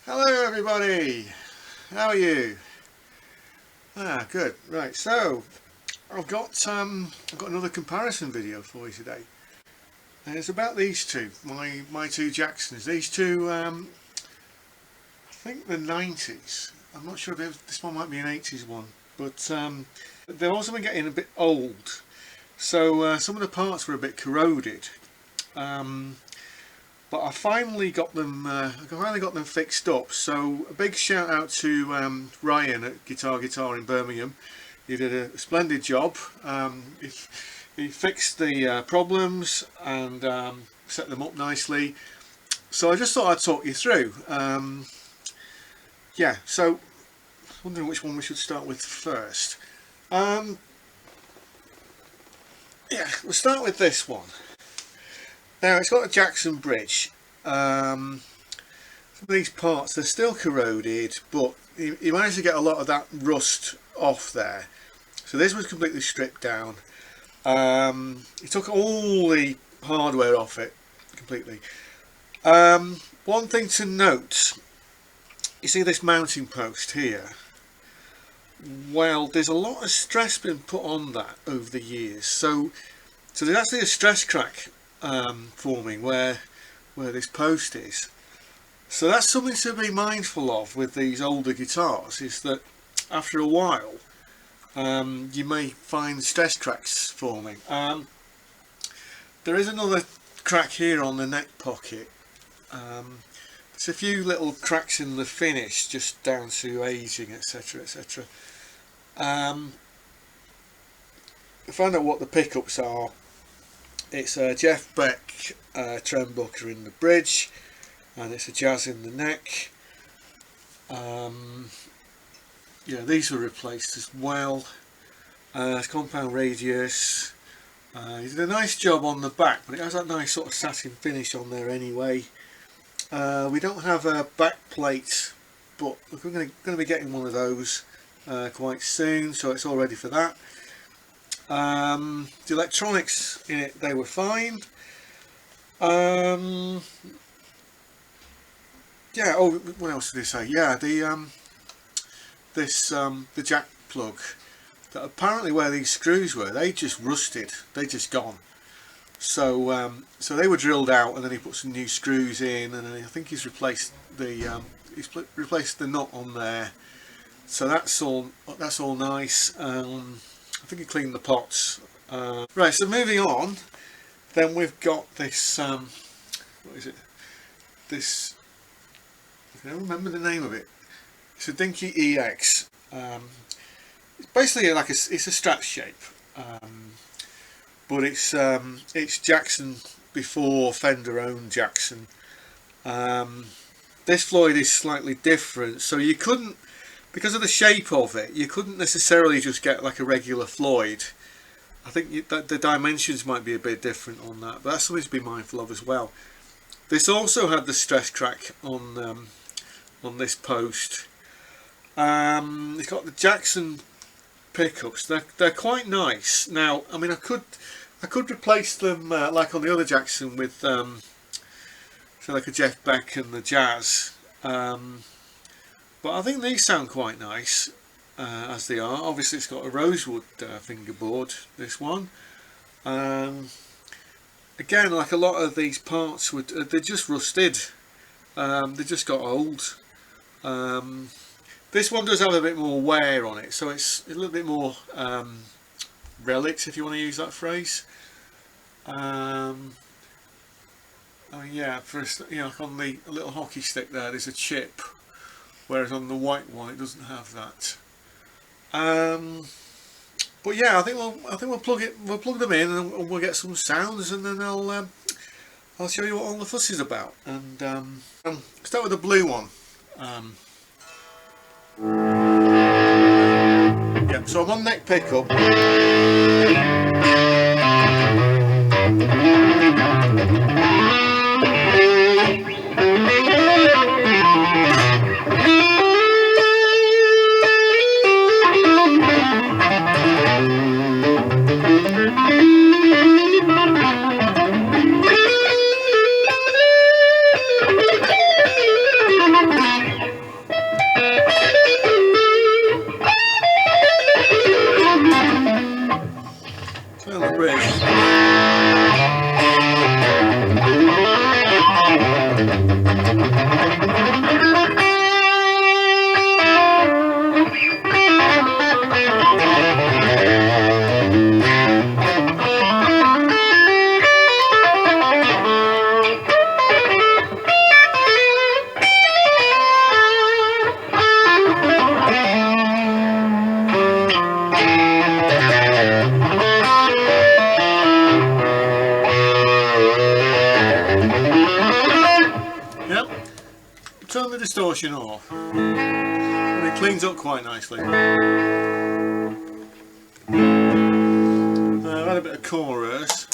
Hello everybody, how are you? Good. Right, so I've got another comparison video for you today, and it's about these two, my two Jacksons. These two, I think the 90s. I'm not sure if this one might be an 80s one, but they've also been getting a bit old, so some of the parts were a bit corroded. But I finally got them. Fixed up. So a big shout out to Ryan at Guitar in Birmingham. He did a splendid job. He fixed the problems and set them up nicely. So I just thought I'd talk you through. Yeah. So wondering which one we should start with first. Yeah, we'll start with this one. Now it's got a Jackson bridge. Some of these parts, they're still corroded, but he managed to get a lot of that rust off there. So this was completely stripped down. He took all the hardware off it completely. One thing to note, you see this mounting post here? Well, there's a lot of stress been put on that over the years. So there's actually a stress crack forming where this post is. So that's something to be mindful of with these older guitars, is that after a while you may find stress cracks forming. There is another crack here on the neck pocket. There's a few little cracks in the finish just down to aging, etc, etc. Find out what the pickups are. It's a Jeff Beck trembucker in the bridge, and it's a Jazz in the neck. Yeah, these were replaced as well. It's compound radius. He did a nice job on the back, but it has that nice sort of satin finish on there anyway. We don't have a back plate, but we're going to be getting one of those quite soon, so it's all ready for that. The electronics in it, they were fine. Yeah. Oh, what else did he say? Yeah, the jack plug. That apparently where these screws were, they just rusted. They just gone. So so they were drilled out, and then he put some new screws in, and then I think he's replaced the nut on there. So that's all nice. I think he cleaned the pots. Right, so moving on, then we've got this, what is it? This, I don't remember the name of it. It's a Dinky EX. It's basically like it's a Strat shape, but it's Jackson before Fender owned Jackson. This Floyd is slightly different, so you couldn't, because of the shape of it, you couldn't necessarily just get like a regular Floyd. I think that the dimensions might be a bit different on that, but that's something to be mindful of as well. This also had the stress crack on this post. It's got the Jackson pickups. They're quite nice. Now, I mean, I could replace them like on the other Jackson with so like a Jeff Beck and the Jazz. But I think these sound quite nice as they are. Obviously it's got a rosewood fingerboard, this one. Again, like a lot of these parts, they're just rusted. They just got old. This one does have a bit more wear on it, so it's a little bit more relics, if you want to use that phrase. I mean, yeah, like on the little hockey stick there's a chip, whereas on the white one it doesn't have that. But yeah, I think we'll plug them in, and we'll get some sounds, and then I'll show you what all the fuss is about. And start with the blue one. Yeah, so I'm on neck pickup. the distortion off, and it cleans up quite nicely. I've had a bit of chorus.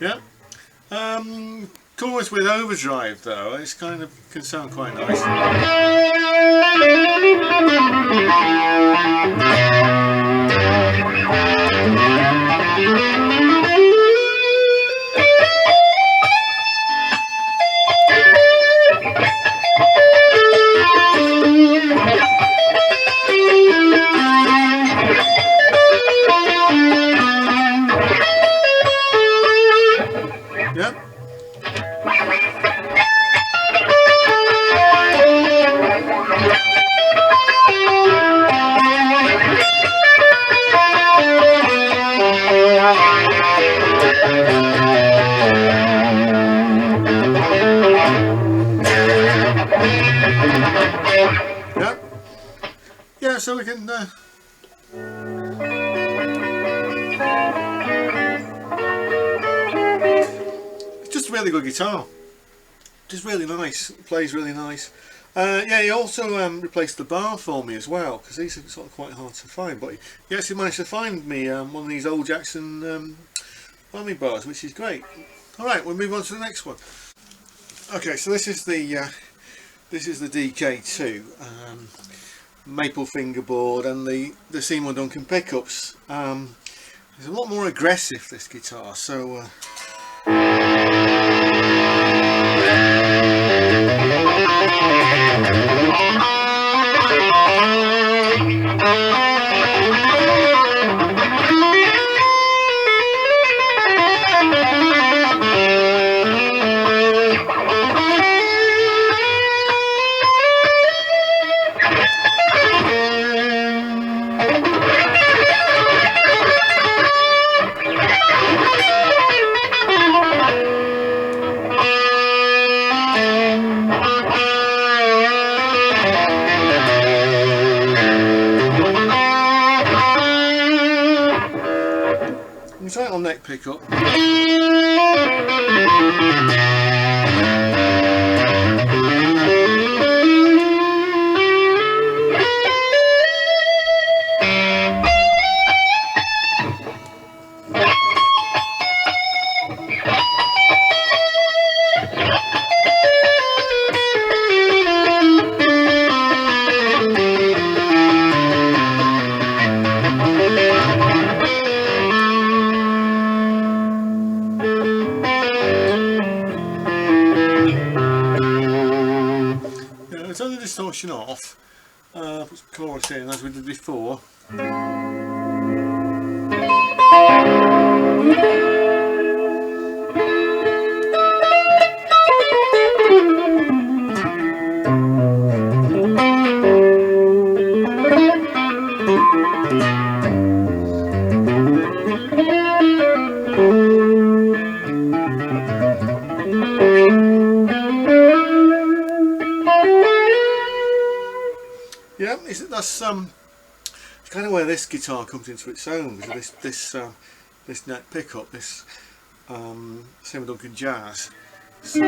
Yeah. Chorus with overdrive though, it's kind of can sound quite nice. Yep. Yep. Yeah, so we can just a really good guitar, just really nice, plays really nice. Yeah, he also replaced the bar for me as well, because these are sort of quite hard to find, but he actually managed to find me one of these old Jackson army bars, which is great. Alright, we'll move on to the next one. Okay, so this is the DK2 maple fingerboard and the Seymour Duncan pickups. It's a lot more aggressive, this guitar, so title neck pickup. Turn the distortion off, put some chorus in as we did before. Yeah, that's it's kind of where this guitar comes into its own, because of this neck pickup, this Seymour Duncan Jazz. So,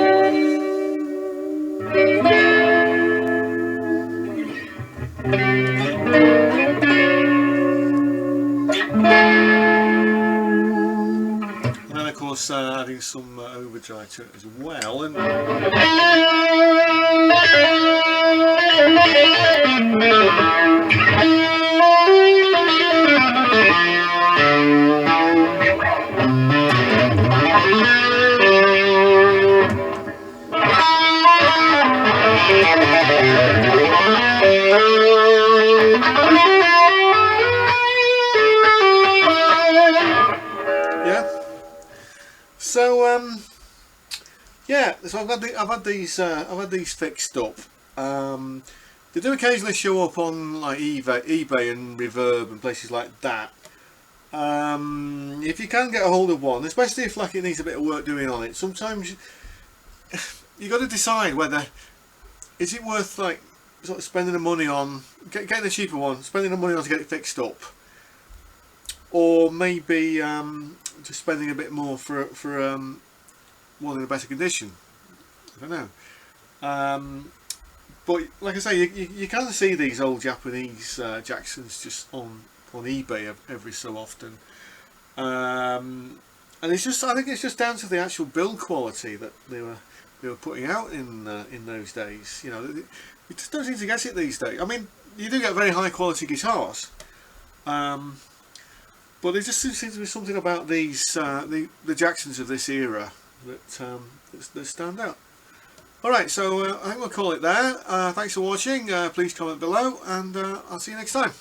and then of course adding some overdrive to it as well. And yeah, so yeah, so I've had these fixed up. They do occasionally show up on like eBay and Reverb and places like that. If you can get a hold of one, especially if like it needs a bit of work doing on it, sometimes you got to decide whether is it worth like sort of spending the money on getting a cheaper one, spending the money on to get it fixed up, or maybe just spending a bit more for one in a better condition. I don't know. But like I say, you can see these old Japanese Jacksons just on eBay every so often, and it's just I think it's just down to the actual build quality that they were putting out in those days. You know, you just don't seem to get it these days. I mean, you do get very high quality guitars, but there just seems to be something about these the Jacksons of this era that stand out. Alright, so I think we'll call it there. Thanks for watching. Please comment below, and I'll see you next time.